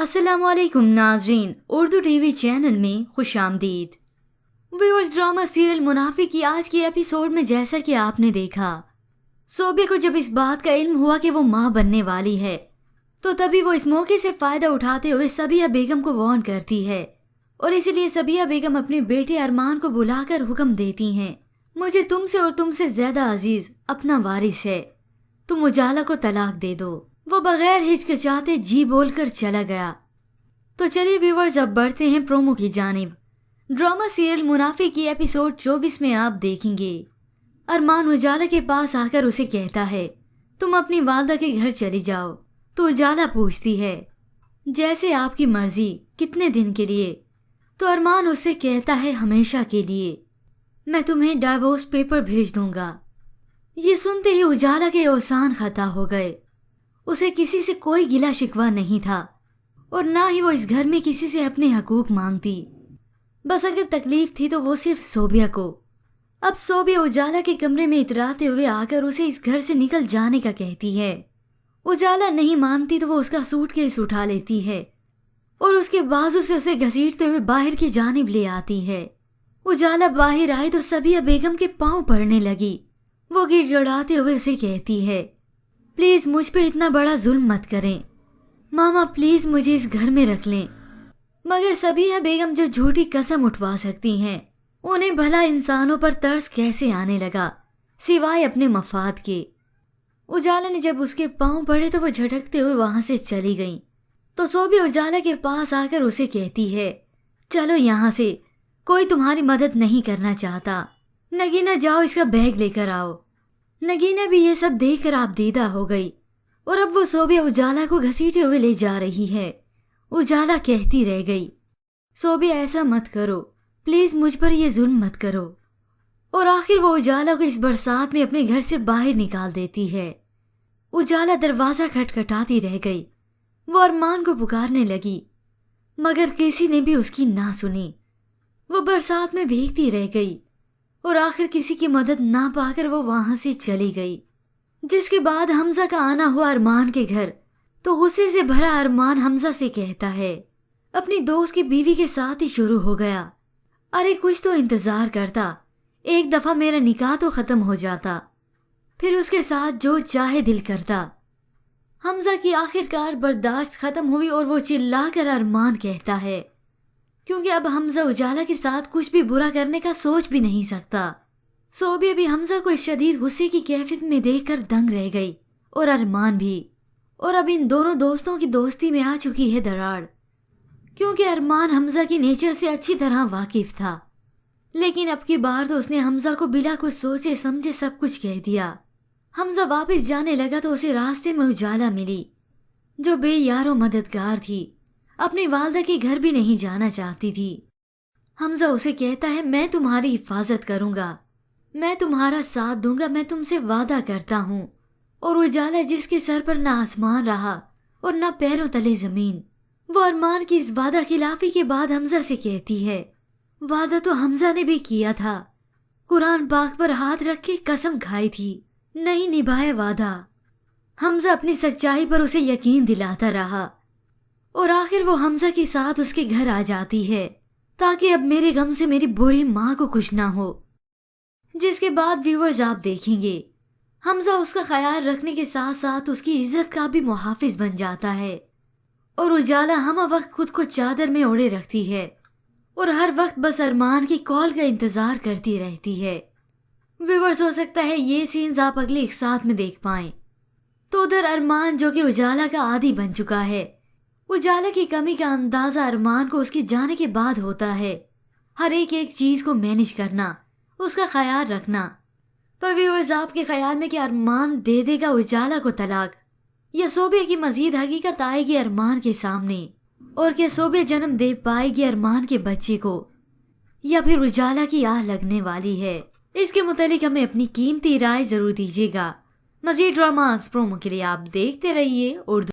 अस्सलाम वालेकुम नाज़रीन, उर्दू टीवी चैनल में खुश आमदीद। व्यूअर्स, ड्रामा सीरियल मुनाफिक की आज की एपिसोड में जैसा कि आपने देखा, सोबिया को जब इस बात का इल्म हुआ कि वो माँ बनने वाली है, तो तभी वो इस मौके से फ़ायदा उठाते हुए सबिया बेगम को वार्न करती है और इसीलिए सबिया बेगम अपने बेटे अरमान को बुलाकर हुक्म देती हैं, मुझे तुमसे और तुमसे ज़्यादा अजीज़ अपना वारिस है, तुम उजाला को तलाक दे दो। वो बगैर हिचकिचाते जी बोलकर चला गया। तो चलिए व्यूवर्स, अब बढ़ते हैं प्रोमो की जानिब। ड्रामा सीरियल मुनाफिक की एपिसोड 24 में आप देखेंगे, अरमान उजाला के पास आकर उसे कहता है, तुम अपनी वालदा के घर चली जाओ। तो उजाला पूछती है, जैसे आपकी मर्जी, कितने दिन के लिए? तो अरमान उससे कहता है, हमेशा के लिए, मैं तुम्हें डाइवोर्स पेपर भेज दूंगा। ये सुनते ही उजाला के औसान खता हो गए। उसे किसी से कोई गिला शिकवा नहीं था और ना ही वो इस घर में किसी से अपने हकूक मांगती। बस अगर तकलीफ थी तो वो सिर्फ सोबिया को। अब सोबिया उजाला के कमरे में इतराते हुए आकर उसे इस घर से निकल जाने का कहती है। उजाला नहीं मानती तो वो उसका सूटकेस उठा लेती है और उसके बाजू से उसे घसीटते हुए बाहर की जानिब ले आती है। उजाला बाहर आई तो सबिया बेगम के पांव पड़ने लगी। वो गिड़गिड़ाते हुए उसे कहती है, प्लीज़ मुझ पे इतना बड़ा जुल्म मत करें, मामा प्लीज़ मुझे इस घर में रख लें। मगर सबिया बेगम जो झूठी कसम उठवा सकती हैं, उन्हें भला इंसानों पर तरस कैसे आने लगा सिवाय अपने मफाद के। उजाला ने जब उसके पांव पड़े तो वो झटकते हुए वहां से चली गई। तो सोबिया उजाला के पास आकर उसे कहती है, चलो यहाँ से, कोई तुम्हारी मदद नहीं करना चाहता। नगीना जाओ इसका बैग लेकर आओ। नगीना भी ये सब देखकर आपदीदा हो गई और अब वो सोबिया उजाला को घसीटे हुए ले जा रही है। उजाला कहती रह गई, सोबिया ऐसा मत करो, प्लीज मुझ पर ये जुल्म मत करो। और आखिर वो उजाला को इस बरसात में अपने घर से बाहर निकाल देती है। उजाला दरवाजा खटखटाती रह गई। वो अरमान को पुकारने लगी मगर किसी ने भी उसकी ना सुनी। वो बरसात में भीगती रह गई और आखिर किसी की मदद ना पाकर वो वहां से चली गई। जिसके बाद हमजा का आना हुआ अरमान के घर, तो गुस्से से भरा अरमान हमजा से कहता है, अपनी दोस्त की बीवी के साथ ही शुरू हो गया। अरे कुछ तो इंतजार करता, एक दफा मेरा निकाह तो खत्म हो जाता, फिर उसके साथ जो चाहे दिल करता। हमजा की आखिरकार बर्दाश्त खत्म हुई और वो चिल्लाकर अरमान कहता है, क्योंकि अब हमजा उजाला के साथ कुछ भी बुरा करने का सोच भी नहीं सकता। सोबिया भी हमजा को इस शदीद गुस्से की कैफियत में देखकर दंग रह गई और अरमान भी। और अब इन दोनों दोस्तों की दोस्ती में आ चुकी है दरार, क्योंकि अरमान हमजा की नेचर से अच्छी तरह वाकिफ था। लेकिन अब की बार तो उसने हमजा को बिना कुछ सोचे समझे सब कुछ कह दिया। हमजा वापस जाने लगा तो उसे रास्ते में उजाला मिली, जो बेयारो मददगार थी, अपनी वालदा के घर भी नहीं जाना चाहती थी। हमजा उसे कहता है, मैं तुम्हारी हिफाजत करूंगा, मैं तुम्हारा साथ दूंगा, मैं तुमसे वादा करता हूँ। और उजाला जिसके सर पर ना आसमान रहा और ना पैरों तले जमीन, वो अरमान की इस वादा खिलाफी के बाद हमजा से कहती है, वादा तो हमजा ने भी किया था, कुरान पाक पर हाथ रख के कसम खाई थी, नहीं निभाया वादा। हमजा अपनी सच्चाई पर उसे यकीन दिलाता रहा और आखिर वो हमजा के साथ उसके घर आ जाती है ताकि अब मेरे गम से मेरी बूढ़ी माँ को कुछ ना हो। जिसके बाद व्यूअर्स आप देखेंगे, हमजा उसका ख्याल रखने के साथ साथ उसकी इज्जत का भी मुहाफिज बन जाता है और उजाला हम वक्त खुद को चादर में ओढ़े रखती है और हर वक्त बस अरमान की कॉल का इंतजार करती रहती है। व्यूअर्स, हो सकता है ये सीन्स आप अगले एक साथ में देख पाएं। तो उधर अरमान जो कि उजाला का आदी बन चुका है, उजाला की कमी का अंदाजा अरमान को उसके जाने के बाद होता है। हर एक चीज को मैनेज करना, उसका ख्याल रखना। पर व्यूअर्स, आपके ख्याल में कि अरमान दे देगा उजाला को तलाक, या सोबिया की मजीद हकीकत आएगी अरमान के सामने, और क्या सोबिया जन्म दे पाएगी अरमान के बच्चे को, या फिर उजाला की आह लगने वाली है? इसके मुतालिक हमें अपनी कीमती राय जरूर दीजिएगा। मजीद ड्रामास प्रोमो के लिए आप देखते रहिए उर्दू